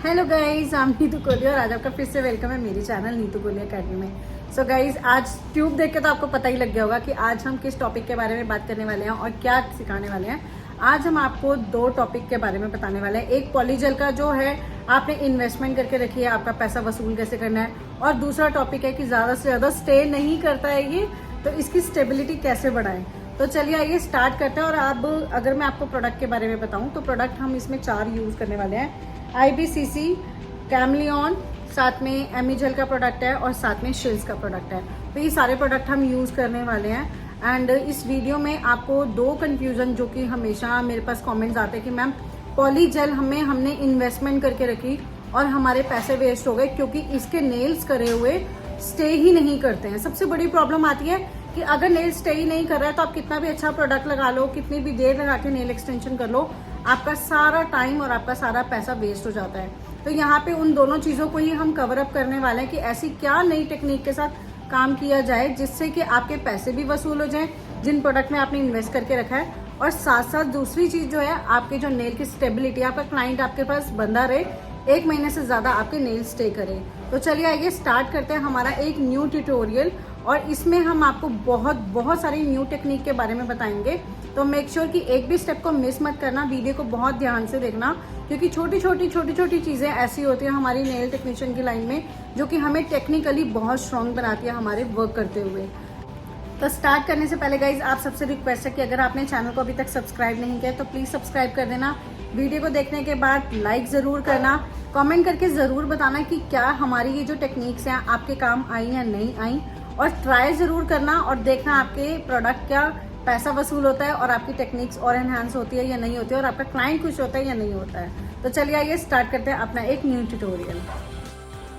Hello guys, I am Neetu Kohli और आज आपका फिर से वेलकम है मेरी चैनल नीतू कोहली अकेडमी में। सो गाइज, आज ट्यूब देख के तो आपको पता ही लग गया होगा कि आज हम किस टॉपिक के बारे में बात करने वाले हैं और क्या सिखाने वाले हैं। आज हम आपको दो टॉपिक के बारे में बताने वाले हैं। एक पॉलीजेल का जो है आपने इन्वेस्टमेंट करके रखी है, आपका पैसा वसूल कैसे करना है, और दूसरा टॉपिक है कि ज़्यादा से ज़्यादा स्टे नहीं करता है ये, तो इसकी स्टेबिलिटी कैसे बढ़ाएं। तो चलिए आइए स्टार्ट करते हैं। और अब अगर मैं आपको प्रोडक्ट के बारे में बताऊं तो प्रोडक्ट हम इसमें 4 यूज़ करने वाले हैं। IBCC, कैमलियन, साथ में एमिजल का प्रोडक्ट है और साथ में शिल्स का प्रोडक्ट है। तो ये सारे प्रोडक्ट हम यूज़ करने वाले हैं। एंड इस वीडियो में आपको दो कन्फ्यूज़न जो कि हमेशा मेरे पास कमेंट्स आते हैं कि मैम पॉलीजेल हमने इन्वेस्टमेंट करके रखी और हमारे पैसे वेस्ट हो गए क्योंकि इसके नेल्स करे हुए स्टे ही नहीं करते हैं। सबसे बड़ी प्रॉब्लम आती है कि अगर नेल स्टे ही नहीं कर रहा है तो आप कितना भी अच्छा प्रोडक्ट लगा लो, कितनी भी देर लगा के नेल एक्सटेंशन कर लो, आपका सारा टाइम और आपका सारा पैसा वेस्ट हो जाता है। तो यहाँ पे उन दोनों चीज़ों को ही हम कवर अप करने वाले हैं कि ऐसी क्या नई टेक्निक के साथ काम किया जाए जिससे कि आपके पैसे भी वसूल हो जाएं जिन प्रोडक्ट में आपने इन्वेस्ट करके रखा है, और साथ साथ दूसरी चीज़ जो है आपके जो नेल की स्टेबिलिटी, आपका क्लाइंट आपके पास बंदा रहे, 1 महीने से ज़्यादा आपके नेल स्टे करें। तो चलिए आइए स्टार्ट करते हैं हमारा एक न्यू ट्यूटोरियल, और इसमें हम आपको बहुत सारी न्यू टेक्निक के बारे में बताएंगे। तो मेक श्योर कि एक भी स्टेप को मिस मत करना, वीडियो को बहुत ध्यान से देखना, क्योंकि छोटी छोटी चीज़ें ऐसी होती हैं हमारी नेल टेक्नीशियन की लाइन में जो कि हमें टेक्निकली बहुत स्ट्रॉन्ग बनाती है हमारे वर्क करते हुए। तो स्टार्ट करने से पहले गाइज आप सबसे रिक्वेस्ट है कि अगर आपने चैनल को अभी तक सब्सक्राइब नहीं किया तो प्लीज़ सब्सक्राइब कर देना। वीडियो को देखने के बाद लाइक ज़रूर करना, कमेंट करके ज़रूर बताना कि क्या हमारी ये जो टेक्निक्स हैं आपके काम आई या नहीं आई, और ट्राई ज़रूर करना और देखना आपके प्रोडक्ट क्या पैसा वसूल होता है और आपकी टेक्निक्स और एनहांस होती है या नहीं होती है, और आपका क्लाइंट खुश होता है या नहीं होता है। तो चलिए आइए स्टार्ट करते हैं अपना एक न्यू ट्यूटोरियल।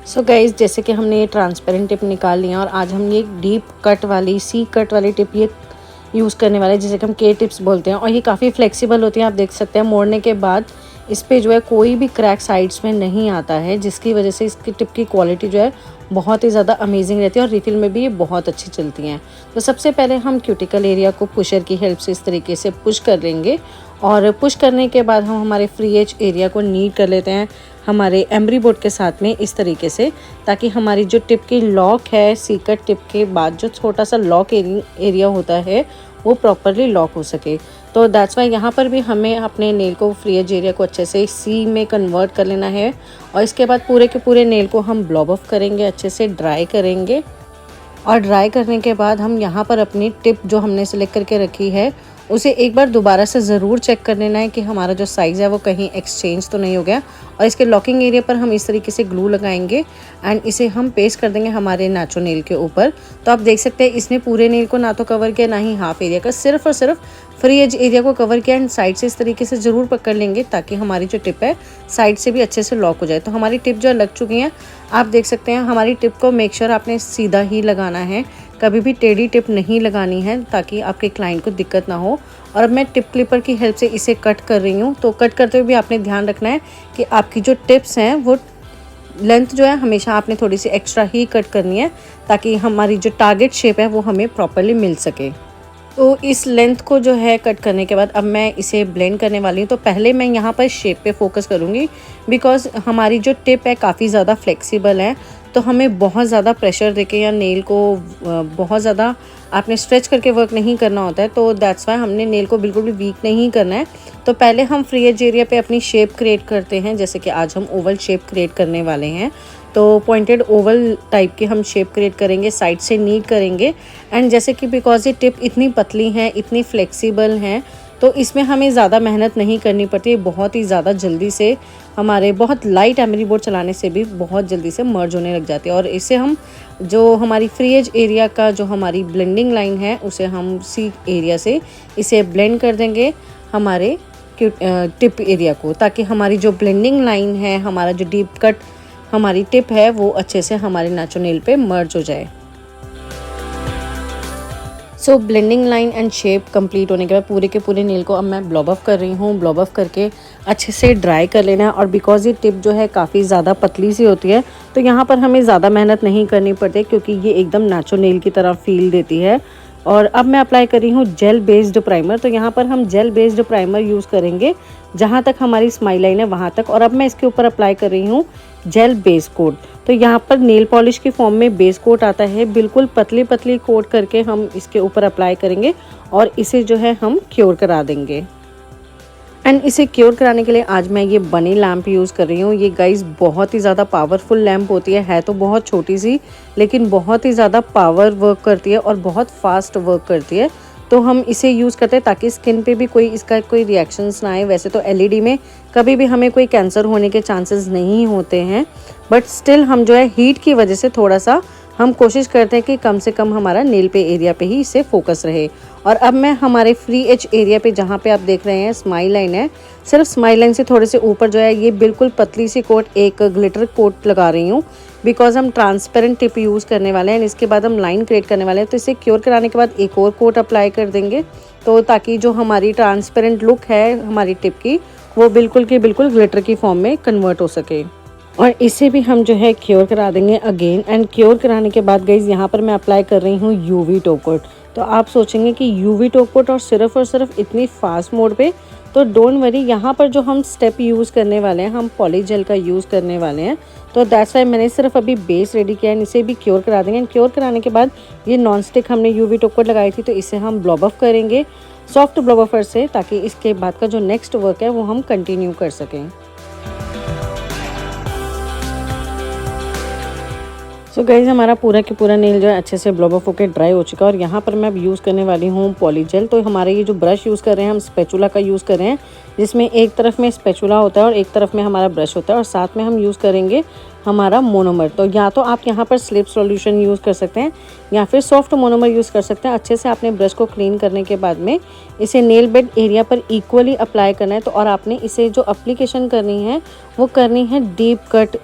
सो गाइज, जैसे कि हमने ये ट्रांसपेरेंट टिप निकाल लिया और आज हम ये डीप कट वाली सी कट वाली टिप ये यूज़ करने वाले हैं, जिसे कि हम के टिप्स बोलते हैं। और ये काफ़ी फ्लेक्सिबल होती है, आप देख सकते हैं मोड़ने के बाद इस पे जो है कोई भी क्रैक साइड्स में नहीं आता है, जिसकी वजह से इसकी टिप की क्वालिटी जो है बहुत ही ज़्यादा अमेजिंग रहती है और रिफिल में भी ये बहुत अच्छी चलती हैं। तो सबसे पहले हम क्यूटिकल एरिया को पुशर की हेल्प से इस तरीके से पुश कर लेंगे, और पुश करने के बाद हम हमारे फ्री एज एरिया को नीट कर लेते हैं हमारे एमरी बोर्ड के साथ में इस तरीके से, ताकि हमारी जो टिप की लॉक है, सीकट टिप के बाद जो छोटा सा लॉक एरिया होता है वो प्रॉपरली लॉक हो सके। तो दैट्स वाई यहाँ पर भी हमें अपने नेल को, फ्री एज एरिया को अच्छे से सी में कन्वर्ट कर लेना है, और इसके बाद पूरे के पूरे नेल को हम ब्लॉब ऑफ करेंगे, अच्छे से ड्राई करेंगे। और ड्राई करने के बाद हम यहाँ पर अपनी टिप जो हमने सिलेक्ट करके रखी है उसे एक बार दोबारा से ज़रूर चेक कर लेना है कि हमारा जो साइज़ है वो कहीं एक्सचेंज तो नहीं हो गया। और इसके लॉकिंग एरिया पर हम इस तरीके से ग्लू लगाएंगे एंड इसे हम पेस्ट कर देंगे हमारे नाचो नेल के ऊपर। तो आप देख सकते हैं इसने पूरे नेल को ना तो कवर किया ना ही हाफ एरिया का, सिर्फ और सिर्फ फ्री एज एरिया को कवर किया। एंड साइड से इस तरीके से ज़रूर पकड़ लेंगे ताकि हमारी जो टिप है साइड से भी अच्छे से लॉक हो जाए। तो हमारी टिप जो लग चुकी हैं, आप देख सकते हैं हमारी टिप को मेक श्योर आपने सीधा ही लगाना है, कभी भी टेढ़ी टिप नहीं लगानी है ताकि आपके क्लाइंट को दिक्कत ना हो। और अब मैं टिप क्लिपर की हेल्प से इसे कट कर रही हूँ। तो कट करते हुए भी आपने ध्यान रखना है कि आपकी जो टिप्स हैं वो लेंथ जो है हमेशा आपने थोड़ी सी एक्स्ट्रा ही कट करनी है ताकि हमारी जो टारगेट शेप है वो हमें प्रॉपरली मिल सके। तो इस लेंथ को जो है कट करने के बाद अब मैं इसे ब्लेंड करने वाली हूँ। तो पहले मैं यहाँ पर शेप पे फोकस करूँगी, बिकॉज हमारी जो टिप है काफ़ी ज़्यादा फ्लेक्सिबल है, तो हमें बहुत ज़्यादा प्रेशर देके या नेल को बहुत ज़्यादा आपने स्ट्रेच करके वर्क नहीं करना होता है। तो दैट्स वाई हमने नेल को बिल्कुल भी वीक नहीं करना है। तो पहले हम फ्री एज एरिया पे अपनी शेप क्रिएट करते हैं, जैसे कि आज हम ओवल शेप क्रिएट करने वाले हैं। तो पॉइंटेड ओवल टाइप की हम शेप क्रिएट करेंगे, साइड से नीट करेंगे। एंड जैसे कि बिकॉज ये टिप इतनी पतली है, इतनी फ्लेक्सिबल हैं, तो इसमें हमें ज़्यादा मेहनत नहीं करनी पड़ती, बहुत ही ज़्यादा जल्दी से हमारे बहुत लाइट एमरी बोर्ड चलाने से भी बहुत जल्दी से मर्ज होने लग जाती है। और इसे हम जो हमारी फ्री एज एरिया का जो हमारी ब्लेंडिंग लाइन है उसे हम सी एरिया से इसे ब्लेंड कर देंगे हमारे टिप एरिया को, ताकि हमारी जो ब्लेंडिंग लाइन है, हमारा जो डीप कट हमारी टिप है वो अच्छे से हमारे नाचो नेल पे मर्ज हो जाए। So blending line and shape complete होने के बाद पूरे के पूरे नेल को अब मैं ब्लॉब ऑफ कर रही हूँ। ब्लॉब ऑफ करके अच्छे से ड्राई कर लेना है। और बिकॉज ये टिप जो है काफ़ी ज़्यादा पतली सी होती है तो यहाँ पर हमें ज़्यादा मेहनत नहीं करनी पड़ती, क्योंकि ये एकदम नाचो नेल की तरह फील देती है। और अब मैं अप्लाई कर रही हूँ जेल बेस्ड प्राइमर। तो यहाँ पर हम जेल बेस्ड प्राइमर यूज़ करेंगे जहाँ तक हमारी स्माइल लाइन है वहाँ तक। और अब मैं इसके ऊपर अप्लाई कर रही हूँ जेल बेस कोट। तो यहाँ पर नेल पॉलिश की फॉर्म में बेस कोट आता है, बिल्कुल पतली पतली कोट करके हम इसके ऊपर अप्लाई करेंगे और इसे जो है हम क्योर करा देंगे। एंड इसे क्योर कराने के लिए आज मैं ये बनी लैम्प यूज़ कर रही हूँ। ये गाइस बहुत ही ज़्यादा पावरफुल लैम्प होती है तो बहुत छोटी सी, लेकिन बहुत ही ज़्यादा पावर वर्क करती है और बहुत फास्ट वर्क करती है। तो हम इसे यूज़ करते हैं ताकि स्किन पे भी इसका कोई रिएक्शंस ना आए। वैसे तो एलईडी में कभी भी हमें कोई कैंसर होने के चांसेस नहीं होते हैं, बट स्टिल हम जो है हीट की वजह से थोड़ा सा हम कोशिश करते हैं कि कम से कम हमारा नेल पे एरिया पे ही इससे फोकस रहे। और अब मैं हमारे फ्री एज एरिया पे, जहाँ पे आप देख रहे हैं स्माइल लाइन है, सिर्फ स्माइल लाइन से थोड़े से ऊपर जो है ये बिल्कुल पतली सी कोट, एक ग्लिटर कोट लगा रही हूँ, बिकॉज हम ट्रांसपेरेंट टिप यूज़ करने वाले हैं। इसके बाद हम लाइन क्रिएट करने वाले हैं। तो इसे क्योर कराने के बाद एक और कोट अप्लाई कर देंगे, तो ताकि जो हमारी ट्रांसपेरेंट लुक है हमारी टिप की, वो बिल्कुल की बिल्कुल ग्लिटर की फॉर्म में कन्वर्ट हो सके। और इसे भी हम जो है क्योर करा देंगे अगेन। एंड क्योर कराने के बाद गाइज यहाँ पर मैं अप्लाई कर रही हूँ यूवी टॉप कोट। तो आप सोचेंगे कि यूवी टॉप कोट और सिर्फ इतनी फास्ट मोड पे, तो डोंट वरी, यहाँ पर जो हम स्टेप यूज़ करने वाले हैं, हम पॉली जेल का यूज़ करने वाले हैं। तो दैट्स वाई मैंने सिर्फ अभी बेस रेडी किया है। इसे भी क्योर करा देंगे। एंड क्योर कराने के बाद ये नॉन स्टिक हमने यूवी टॉप कोट लगाई थी, तो इसे हम ब्लॉब ऑफ करेंगे सॉफ्ट ब्लॉब ऑफर से, ताकि इसके बाद का जो नेक्स्ट वर्क है वो हम कंटिन्यू कर सकें। सो गाइज हमारा पूरा के पूरा नेल जो है अच्छे से ब्लॉब ऑफ होकर ड्राई हो चुका है। और यहाँ पर मैं अब यूज़ करने वाली हूँ पॉली जेल। तो हमारे ये जो ब्रश यूज़ कर रहे हैं हम स्पैचुला का यूज़ कर रहे हैं, जिसमें एक तरफ में स्पैचुला होता है और एक तरफ में हमारा ब्रश होता है, और साथ में हम यूज़ करेंगे हमारा मोनोमर। तो या तो आप यहाँ पर स्लिप सॉल्यूशन यूज़ कर सकते हैं या फिर सॉफ्ट मोनोमर यूज़ कर सकते हैं। अच्छे से आपने ब्रश को क्लीन करने के बाद में इसे नेल बेड एरिया पर इक्वली अप्लाई करना है। तो और आपने इसे जो अप्लीकेशन करनी है वो करनी है डीप कट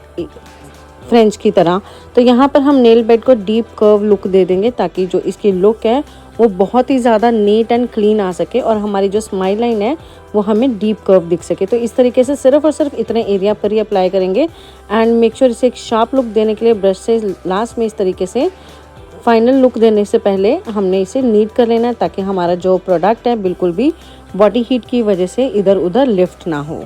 फ्रेंच की तरह। तो यहाँ पर हम नेल बेड को डीप कर्व लुक दे देंगे, ताकि जो इसकी लुक है वो बहुत ही ज़्यादा नीट एंड क्लीन आ सके और हमारी जो स्माइल लाइन है वो हमें डीप कर्व दिख सके। तो इस तरीके से सिर्फ और सिर्फ इतने एरिया पर ही अप्लाई करेंगे। एंड मेक श्योर इसे एक शार्प लुक देने के लिए ब्रश से लास्ट में इस तरीके से फाइनल लुक देने से पहले हमने इसे नीट कर लेना है, ताकि हमारा जो प्रोडक्ट है बिल्कुल भी बॉडी हीट की वजह से इधर उधर लिफ्ट ना हो।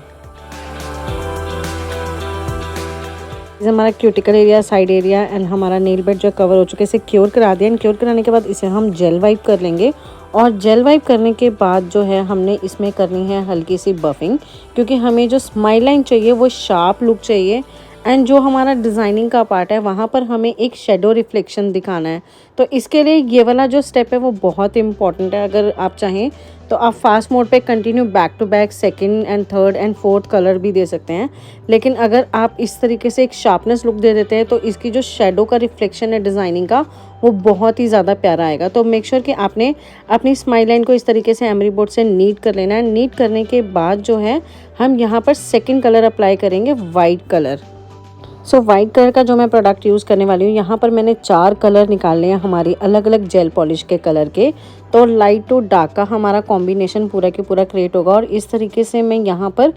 हमारा cuticle area, side area and हमारा नेल बेड जो कवर हो चुके, इसे क्योर करा दिया। क्योर कराने के बाद इसे हम जेल वाइप कर लेंगे। और जेल वाइप करने के बाद जो है हमने इसमें करनी है हल्की सी बफिंग, क्योंकि हमें जो स्माइल लाइन चाहिए वो शार्प लुक चाहिए। एंड जो हमारा डिज़ाइनिंग का पार्ट है वहाँ पर हमें एक शेडो रिफ्लेक्शन दिखाना है। तो इसके लिए ये वाला जो स्टेप है वो बहुत इंपॉर्टेंट है। अगर आप चाहें तो आप फास्ट मोड पे continue back to back second and third and fourth colour भी दे सकते हैं, लेकिन अगर आप इस तरीके से एक शार्पनेस लुक दे देते हैं तो इसकी जो शेडो का रिफ्लेक्शन है डिज़ाइनिंग का वो बहुत ही ज़्यादा प्यारा आएगा। तो मेक श्योर कि आपने अपनी स्माइल लाइन को इस तरीके से एमरी बोर्ड से नीट कर लेना है। नीट करने के बाद जो है हम यहाँ पर सेकेंड कलर अप्लाई करेंगे, white colour. So white colour का जो मैं प्रोडक्ट यूज़ करने वाली हूँ, यहाँ पर मैंने 4 कलर निकालने हैं हमारी अलग अलग जेल पॉलिश के कलर के। तो लाइट टू डार्क का हमारा कॉम्बिनेशन पूरा के पूरा क्रिएट होगा। और इस तरीके से मैं यहाँ पर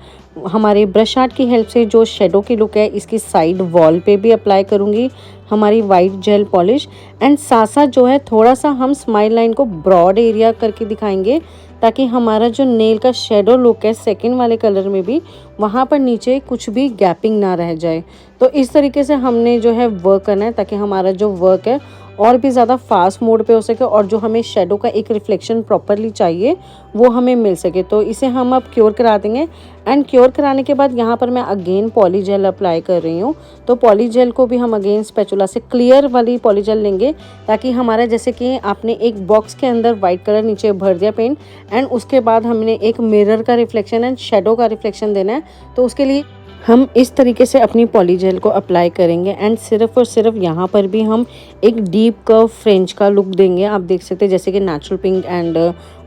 हमारे ब्रश आर्ट की हेल्प से जो शेडो की लुक है इसकी साइड वॉल पे भी अप्लाई करूँगी हमारी वाइट जेल पॉलिश। एंड साथ साथ जो है थोड़ा सा हम स्माइल लाइन को ब्रॉड एरिया करके दिखाएंगे, ताकि हमारा जो नेल का शेडो लुक है सेकंड वाले कलर में भी वहाँ पर नीचे कुछ भी गैपिंग ना रह जाए। तो इस तरीके से हमने जो है वर्क करना है, ताकि हमारा जो वर्क है और भी ज़्यादा फास्ट मोड पे हो सके और जो हमें शेडो का एक रिफ्लेक्शन प्रॉपरली चाहिए वो हमें मिल सके। तो इसे हम अब क्योर करा देंगे। एंड क्योर कराने के बाद यहाँ पर मैं अगेन पॉली जेल अप्लाई कर रही हूँ। तो पॉली जेल को भी हम अगेन स्पैचुला से क्लियर वाली पॉली जेल लेंगे, ताकि हमारा जैसे कि आपने एक बॉक्स के अंदर वाइट कलर नीचे भर दिया पेंट, एंड उसके बाद हमने एक मिरर का रिफ्लेक्शन एंड शेडो का रिफ्लेक्शन देना है। तो उसके लिए हम इस तरीके से अपनी पॉली जेल को अप्लाई करेंगे। एंड सिर्फ और सिर्फ यहाँ पर भी हम एक डीप कर्व फ्रेंच का लुक देंगे। आप देख सकते हैं जैसे कि नेचुरल पिंक एंड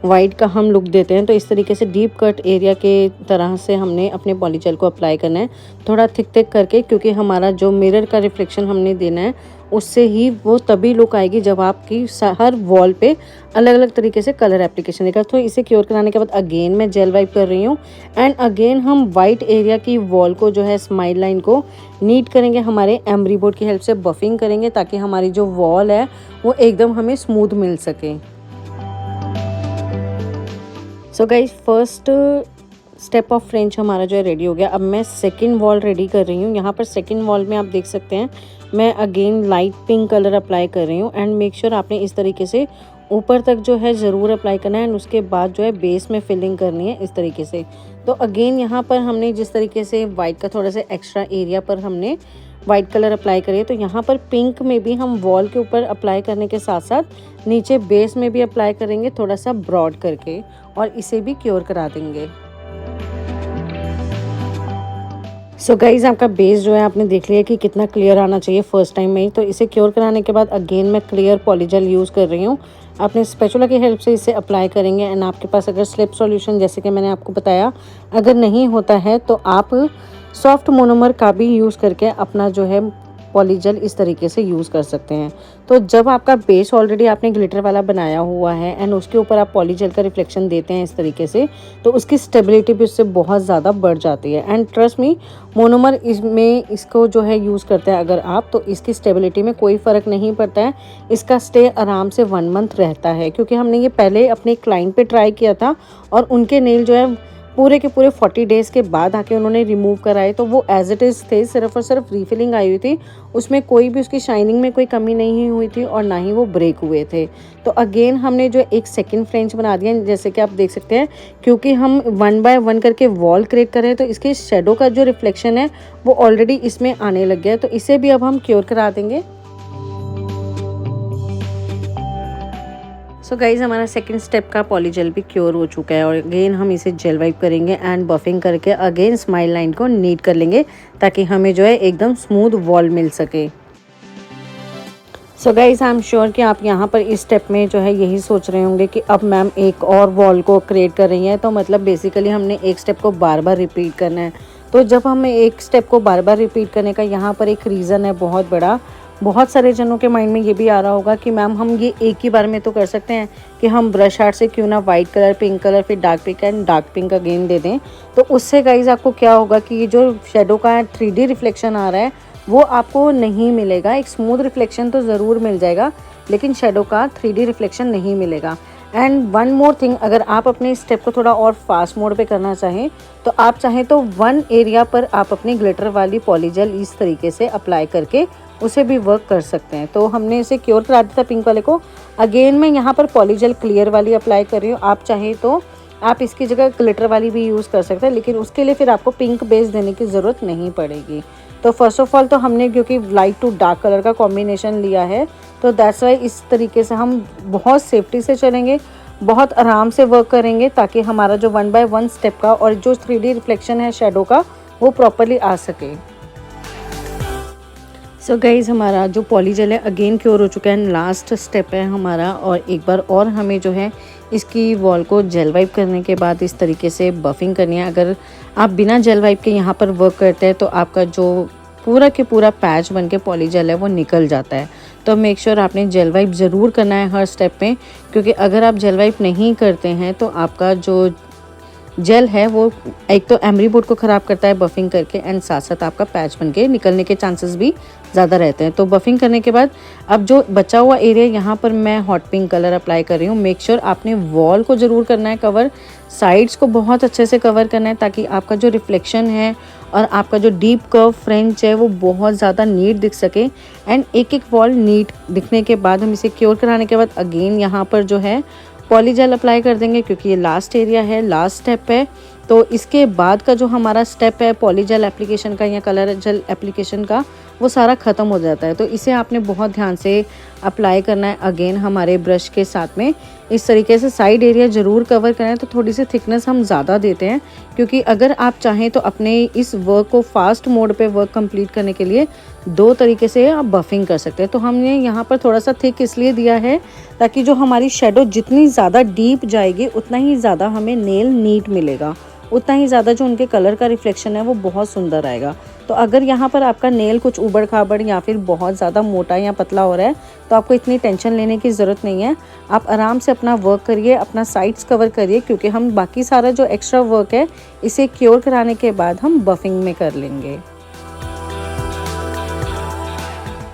वाइट का हम लुक देते हैं। तो इस तरीके से डीप कट एरिया के तरह से हमने अपने पॉली जेल को अप्लाई करना है, थोड़ा थिक थिक करके, क्योंकि हमारा जो मिरर का रिफ्लेक्शन हमने देना है उससे ही वो तभी लुक आएगी जब आपकी हर वॉल पे अलग अलग तरीके से कलर एप्लीकेशन देगा। तो इसे क्योर कराने के बाद अगेन मैं जेल वाइप कर रही हूँ। एंड अगेन हम वाइट एरिया की वॉल को जो है स्माइल लाइन को नीट करेंगे, हमारे एमरी बोर्ड की हेल्प से बफिंग करेंगे, ताकि हमारी जो वॉल है वो एकदम हमें स्मूथ मिल सके। So guys first step of French हमारा जो है रेडी हो गया। अब मैं सेकंड वॉल रेडी कर रही हूँ। यहाँ पर सेकंड वॉल में आप देख सकते हैं मैं again light pink colour apply कर रही हूँ एंड मेक श्योर आपने इस तरीके से ऊपर तक जो है ज़रूर अप्लाई करना है एंड उसके बाद जो है बेस में फिलिंग करनी है इस तरीके से। तो अगेन यहाँ पर हमने जिस तरीके से वाइट का थोड़ा सा एक्स्ट्रा एरिया पर हमने वाइट कलर अप्लाई करिए, तो यहाँ पर पिंक में भी हम वॉल के ऊपर अप्लाई करने के साथ साथ नीचे बेस में भी अप्लाई करेंगे थोड़ा सा ब्रॉड करके और इसे भी क्योर करा देंगे। सो गाइज आपका बेस जो है आपने देख लिया कि कितना क्लियर आना चाहिए फर्स्ट टाइम में ही। तो इसे क्योर कराने के बाद अगेन मैं क्लियर पॉलीजेल यूज़ कर रही हूँ। आपने स्पैचुला की हेल्प से इसे अप्लाई करेंगे एंड आपके पास अगर स्लिप सॉल्यूशन जैसे कि मैंने आपको बताया अगर नहीं होता है तो आप सॉफ्ट मोनोमर का भी यूज़ करके अपना जो है पॉलीजेल इस तरीके से यूज़ कर सकते हैं। तो जब आपका बेस ऑलरेडी आपने ग्लिटर वाला बनाया हुआ है एंड उसके ऊपर आप पॉलीजेल का रिफ्लेक्शन देते हैं इस तरीके से, तो उसकी स्टेबिलिटी भी उससे बहुत ज़्यादा बढ़ जाती है। एंड ट्रस्ट मी मोनोमर इसमें इसको जो है यूज़ करते हैं अगर आप, तो इसकी स्टेबिलिटी में कोई फ़र्क नहीं पड़ता है। इसका स्टे आराम से 1 मंथ रहता है, क्योंकि हमने ये पहले अपने क्लाइंट पे ट्राई किया था और उनके नेल जो है पूरे के पूरे 40 डेज़ के बाद आके उन्होंने रिमूव कराए, तो वो एज इट इज़ थे, सिर्फ और सिर्फ रीफिलिंग आई हुई थी, उसमें कोई भी उसकी शाइनिंग में कोई कमी नहीं हुई थी और ना ही वो ब्रेक हुए थे। तो अगेन हमने जो एक सेकंड फ्रेंच बना दिया जैसे कि आप देख सकते हैं, क्योंकि हम 1 बाय 1 करके वॉल क्रिएट कर रहे हैं तो इसके शेडो का जो रिफ्लेक्शन है वो ऑलरेडी इसमें आने लग गया है। तो इसे भी अब हम क्योर करा देंगे। सो गाइज हमारा सेकंड स्टेप का पॉलीजेल भी क्योर हो चुका है और अगेन हम इसे जेल वाइप करेंगे एंड बफिंग करके अगेन स्माइल लाइन को नीट कर लेंगे ताकि हमें जो है एकदम स्मूथ वॉल मिल सके। So guys I am sure कि आप यहाँ पर इस स्टेप में जो है यही सोच रहे होंगे कि अब मैम एक और वॉल को क्रिएट कर रही हैं, तो मतलब बेसिकली हमने एक स्टेप को बार बार रिपीट करना है। तो जब हमें एक स्टेप को बार बार रिपीट करने का यहाँ पर एक रीज़न है बहुत बड़ा। बहुत सारे जनों के माइंड में ये भी आ रहा होगा कि मैम हम ये एक ही बार में तो कर सकते हैं कि हम ब्रश आर्ट से क्यों ना वाइट कलर, पिंक कलर, फिर dark pink and dark pink again they दें। तो उससे गाइज आपको क्या होगा कि ये जो शेडो का 3D रिफ्लेक्शन आ रहा है वो आपको नहीं मिलेगा। एक स्मूथ रिफ्लेक्शन तो ज़रूर मिल जाएगा लेकिन शेडो का 3D रिफ्लेक्शन नहीं मिलेगा। एंड वन मोर थिंग, अगर आप अपने स्टेप को थोड़ा और फास्ट मोड पे करना चाहें तो आप चाहें तो 1 एरिया पर आप अपनी ग्लिटर वाली पॉलीजेल इस तरीके से अप्लाई करके उसे भी वर्क कर सकते हैं। तो हमने इसे क्योर करा दिया था पिंक वाले को। अगेन मैं यहाँ पर पॉलीजेल क्लियर वाली अप्लाई कर रही हूँ। आप चाहें तो आप इसकी जगह ग्लिटर वाली भी यूज़ कर सकते हैं, लेकिन उसके लिए फिर आपको पिंक बेस देने की ज़रूरत नहीं पड़ेगी। तो फर्स्ट ऑफ ऑल तो हमने क्योंकि लाइट टू डार्क कलर का कॉम्बिनेशन लिया है तो दैट्स वाई इस तरीके से हम बहुत सेफ्टी से चलेंगे, बहुत आराम से वर्क करेंगे ताकि हमारा जो 1 बाय 1 स्टेप का और जो 3D रिफ्लेक्शन है शेडो का वो प्रॉपरली आ सके। सो गाइज़ हमारा जो पॉलीजेल है अगेन क्योर हो चुका है। लास्ट स्टेप है हमारा और एक बार और हमें जो है इसकी वॉल को जेल वाइप करने के बाद इस तरीके से बफिंग करनी है। अगर आप बिना जेल वाइप के यहाँ पर वर्क करते हैं तो आपका जो पूरा के पूरा पैच बन के पॉलीजेल है वो निकल जाता है। तो मेक श्योर आपने जेल वाइप ज़रूर करना है हर स्टेप में, क्योंकि अगर आप जेल वाइप नहीं करते हैं तो आपका जो जेल है वो एक तो एमरी बोर्ड को ख़राब करता है बफिंग करके एंड साथ साथ आपका पैच बन के निकलने के चांसेस भी ज़्यादा रहते हैं। तो बफिंग करने के बाद अब जो बचा हुआ एरिया यहाँ पर मैं हॉट पिंक कलर अप्लाई कर रही हूँ। मेक श्योर आपने वॉल को ज़रूर करना है कवर, साइड्स को बहुत अच्छे से कवर करना है ताकि आपका जो रिफ्लेक्शन है और आपका जो डीप कर्व फ्रेंच है वो बहुत ज़्यादा नीट दिख सके। एंड एक एक वॉल नीट दिखने के बाद हम इसे क्योर कराने के बाद अगेन यहाँ पर जो है पॉलीजेल अप्लाई कर देंगे, क्योंकि ये लास्ट एरिया है, लास्ट स्टेप है। तो इसके बाद का जो हमारा स्टेप है पॉलीजेल एप्लीकेशन का या कलर जेल एप्लीकेशन का वो सारा ख़त्म हो जाता है। तो इसे आपने बहुत ध्यान से अप्लाई करना है अगेन हमारे ब्रश के साथ में। इस तरीके से साइड एरिया ज़रूर कवर करना है। तो थोड़ी सी थिकनेस हम ज़्यादा देते हैं, क्योंकि अगर आप चाहें तो अपने इस वर्क को फास्ट मोड पे वर्क कंप्लीट करने के लिए 2 तरीके से आप बफिंग कर सकते हैं। तो हमने यहाँ पर थोड़ा सा थिक इसलिए दिया है ताकि जो हमारी शेडो जितनी ज़्यादा डीप जाएगी उतना ही ज़्यादा हमें नेल नीट मिलेगा, उतना ही ज़्यादा जो उनके कलर का रिफ्लेक्शन है वो बहुत सुंदर आएगा। तो अगर यहाँ पर आपका नेल कुछ उबड़ खाबड़ या फिर बहुत ज़्यादा मोटा या पतला हो रहा है तो आपको इतनी टेंशन लेने की ज़रूरत नहीं है। आप आराम से अपना वर्क करिए, अपना साइड्स कवर करिए, क्योंकि हम बाकी सारा जो एक्स्ट्रा वर्क है इसे क्योर कराने के बाद हम बफिंग में कर लेंगे।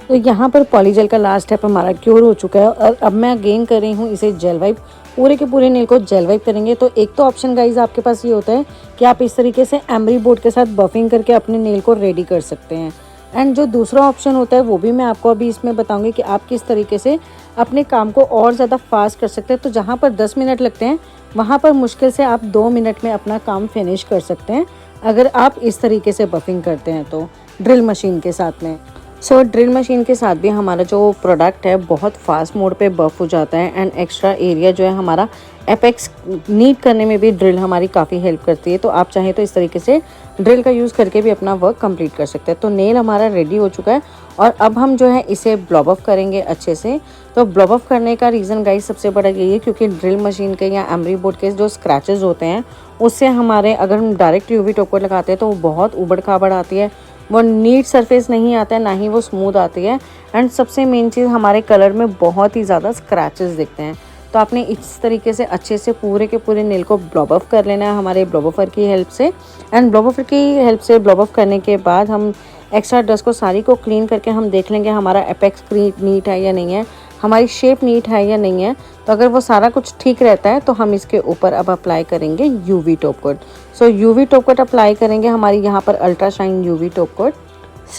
तो यहाँ पर पॉलीजेल का लास्ट स्टेप हमारा क्योर हो चुका है और अब मैं अगेन कर रही हूँ इसे जेल वाइप पूरे के पूरे नेल को जेल वाइप करेंगे। तो एक तो ऑप्शन गाइज आपके पास ये होता है कि आप इस तरीके से एमरी बोर्ड के साथ बफिंग करके अपने नेल को रेडी कर सकते हैं। एंड जो दूसरा ऑप्शन होता है वो भी मैं आपको अभी इसमें बताऊंगी कि आप किस तरीके से अपने काम को और ज़्यादा फास्ट कर सकते हैं। तो जहाँ पर 10 मिनट लगते हैं वहाँ पर मुश्किल से आप 2 मिनट में अपना काम फिनिश कर सकते हैं अगर आप इस तरीके से बफिंग करते हैं तो ड्रिल मशीन के साथ में। ड्रिल मशीन के साथ भी हमारा जो प्रोडक्ट है बहुत फास्ट मोड पे बफ हो जाता है एंड एक्स्ट्रा एरिया जो है हमारा एपेक्स नीट करने में भी ड्रिल हमारी काफ़ी हेल्प करती है। तो आप चाहें तो इस तरीके से ड्रिल का यूज़ करके भी अपना वर्क कंप्लीट कर सकते हैं। तो नेल हमारा रेडी हो चुका है और अब हम जो है इसे ब्लॉब ऑफ करेंगे अच्छे से। तो ब्लॉब ऑफ करने का रीज़न गाइस सबसे बड़ा यही है क्योंकि ड्रिल मशीन के या एमरी बोर्ड के जो स्क्रैचेस होते हैं उससे हमारे अगर हम डायरेक्ट यूवी टॉप कोट लगाते हैं तो वो बहुत उबड़ खाबड़ आती है, वो नीट सरफेस नहीं आता है, ना ही वो स्मूथ आती है। एंड सबसे मेन चीज़ हमारे कलर में बहुत ही ज़्यादा स्क्रैचेस दिखते हैं। तो आपने इस तरीके से अच्छे से पूरे के पूरे नेल को ब्लॉब ऑफ कर लेना है हमारे ब्लॉब ऑफर की हेल्प से। एंड ब्लॉब ऑफर की हेल्प से ब्लॉब ऑफ करने के बाद हम एक्स्ट्रा डस्ट को सारी को क्लीन करके हम देख लेंगे हमारा एपेक्स नीट है या नहीं है, हमारी शेप नीट है या नहीं है। तो अगर वो सारा कुछ ठीक रहता है तो हम इसके ऊपर अब अप्लाई करेंगे UV top coat. UV top coat apply करेंगे हमारी यहाँ पर ultra shine UV top coat.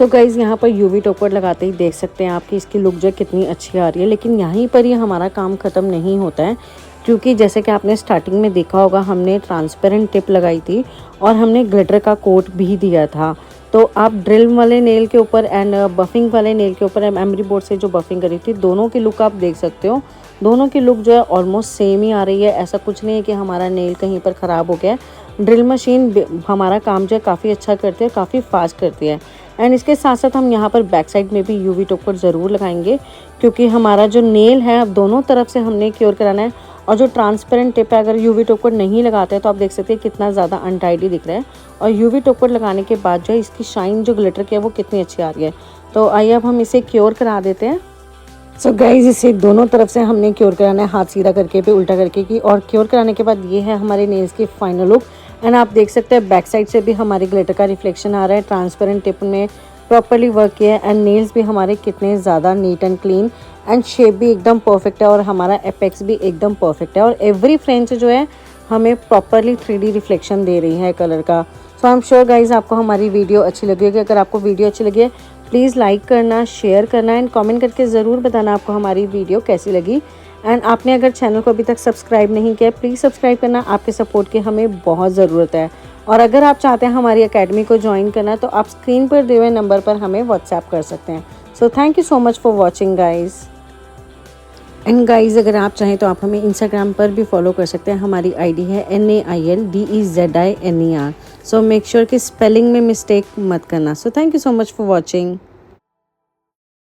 Guys यहाँ पर यूवी टॉप कोट लगाते ही देख सकते हैं आपकी इसकी लुक जो है कितनी अच्छी आ रही है। लेकिन यहीं पर ही हमारा काम ख़त्म नहीं होता है क्योंकि जैसे कि आपने स्टार्टिंग में देखा होगा हमने ट्रांसपेरेंट टिप लगाई थी और हमने ग्लिटर का कोट भी दिया था। तो आप ड्रिल वाले नेल के ऊपर एंड बफिंग वाले नेल के ऊपर एमरी बोर्ड से जो बफिंग करी थी दोनों की लुक आप देख सकते हो। दोनों की लुक जो है ऑलमोस्ट सेम ही आ रही है। ऐसा कुछ नहीं है कि हमारा नेल कहीं पर ख़राब हो गया है। ड्रिल मशीन हमारा काम जो है काफ़ी अच्छा करती है, काफ़ी फास्ट करती है। एंड इसके साथ साथ हम यहाँ पर बैक साइड में भी यूवी टॉप कोट ज़रूर लगाएंगे क्योंकि हमारा जो नेल है अब दोनों तरफ से हमने क्योर कराना है। और जो ट्रांसपेरेंट टिप है अगर यूवी टॉप कोट नहीं लगाते हैं तो आप देख सकते हैं कितना ज़्यादा अनटाइडी दिख रहा है। और यूवी टॉप कोट लगाने के बाद जो है इसकी शाइन जो ग्लिटर की है वो कितनी अच्छी आ रही है। तो आइए अब हम इसे क्योर करा देते हैं। गाइज इसे दोनों तरफ से हमने क्योर कराना है, हाथ सीधा करके भी उल्टा करके की। और क्योर कराने के बाद ये है हमारे नेल्स की फाइनल लुक। एंड आप देख सकते हैं बैक साइड से भी हमारे ग्लिटर का रिफ्लेक्शन आ रहा है। ट्रांसपेरेंट टिप में प्रॉपर्ली वर्क किया है एंड नेल्स भी हमारे कितने ज़्यादा neat and clean and shape भी एकदम परफेक्ट है और हमारा एपेक्स भी एकदम परफेक्ट है। और एवरी फ्रेंच जो है हमें प्रॉपर्ली 3D रिफ्लेक्शन दे रही है कलर का। सो आई एम श्योर गाइज आपको हमारी वीडियो अच्छी लगी होगी। अगर आपको वीडियो अच्छी लगी है प्लीज़ लाइक करना, शेयर करना एंड कमेंट करके ज़रूर बताना आपको हमारी वीडियो कैसी लगी। एंड आपने अगर चैनल को अभी तक सब्सक्राइब नहीं किया प्लीज़ सब्सक्राइब करना, आपके सपोर्ट की हमें बहुत ज़रूरत है। और अगर आप चाहते हैं हमारी एकेडमी को ज्वाइन करना तो आप स्क्रीन पर दिए हुए नंबर पर हमें व्हाट्सएप कर सकते हैं। So thank you so much for watching guys. And guys अगर आप चाहें तो आप हमें इंस्टाग्राम पर भी फॉलो कर सकते हैं। हमारी आईडी है NAILDEZINER। सो मेक श्योर कि स्पेलिंग में मिस्टेक मत करना। So thank you so much for watching.